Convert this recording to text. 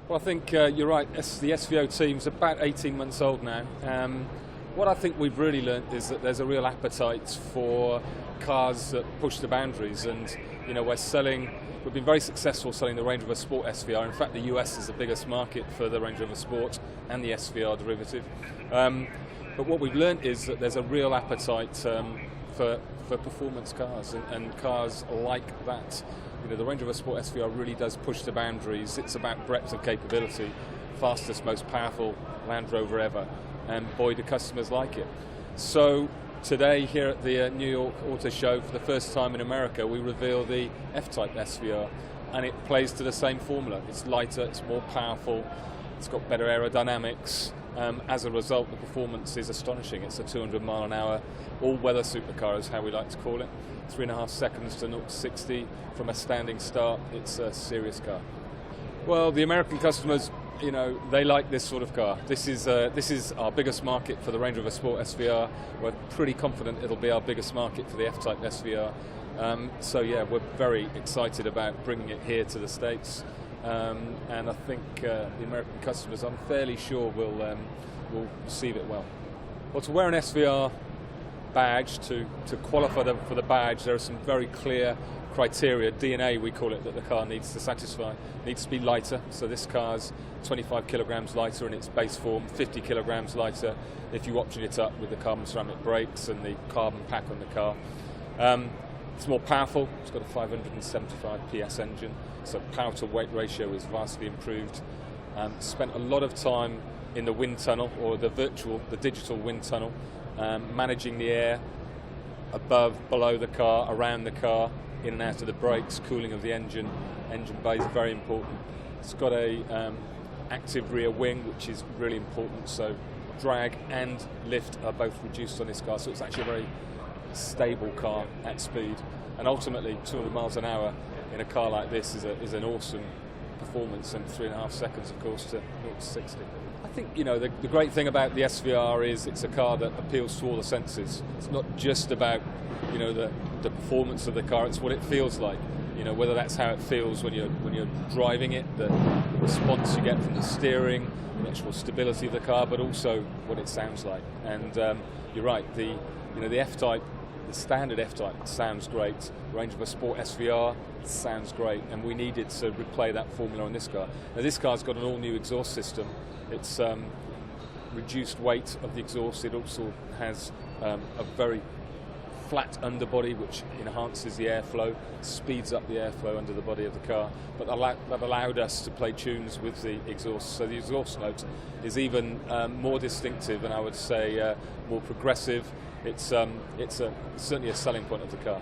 Well, I think you're right. The SVO team's about 18 months old now. What I think we've really learnt is that there's a real appetite for cars that push the boundaries, and we've been very successful selling the Range Rover Sport SVR. In fact, the US is the biggest market for the Range Rover Sport and the SVR derivative. But what we've learnt is that there's a real appetite for performance cars and cars like that. The Range Rover Sport SVR really does push the boundaries. It's about breadth of capability, fastest, most powerful Land Rover ever, and boy, do customers like it. So today here at the New York Auto Show, for the first time in America, we reveal the F-Type SVR, and it plays to the same formula. It's lighter, it's more powerful, it's got better aerodynamics. As a result, the performance is astonishing. It's a 200 mile an hour all-weather supercar, is how we like to call it. 3.5 seconds to 0 to 60 from a standing start. It's a serious car. Well, the American customers, they like this sort of car. This is our biggest market for the Range Rover Sport SVR. We're pretty confident it'll be our biggest market for the F-Type SVR. So yeah, we're very excited about bringing it here to the States. And I think the American customers, I'm fairly sure, will receive it well. Well, to wear an SVR badge, to qualify for the badge, there are some very clear criteria, DNA we call it, that the car needs to satisfy. It needs to be lighter, so this car's 25 kilograms lighter in its base form, 50 kilograms lighter if you option it up with the carbon ceramic brakes and the carbon pack on the car. It's more powerful. It's got a 575 PS engine, so power to weight ratio is vastly improved. Spent a lot of time in the wind tunnel, or the digital wind tunnel, managing the air above, below the car, around the car, in and out of the brakes, cooling of the engine bay is very important. It's got a active rear wing, which is really important, so drag and lift are both reduced on this car, so it's actually a very stable car at speed, and ultimately 200 miles an hour in a car like this is an awesome performance, and 3.5 seconds, of course, to 0 to 60. I think the great thing about the SVR is it's a car that appeals to all the senses. It's not just about the performance of the car; it's what it feels like. Whether that's how it feels when you're driving it, the response you get from the steering, the actual stability of the car, but also what it sounds like. And you're right, the F-Type. The standard F-Type sounds great. Range Rover Sport SVR sounds great, and we needed to replay that formula on this car. Now, this car's got an all-new exhaust system. It's reduced weight of the exhaust. It also has a very flat underbody, which enhances the airflow, speeds up the airflow under the body of the car. But that allowed us to play tunes with the exhaust. So the exhaust note is even more distinctive, and I would say more progressive. It's certainly a selling point of the car.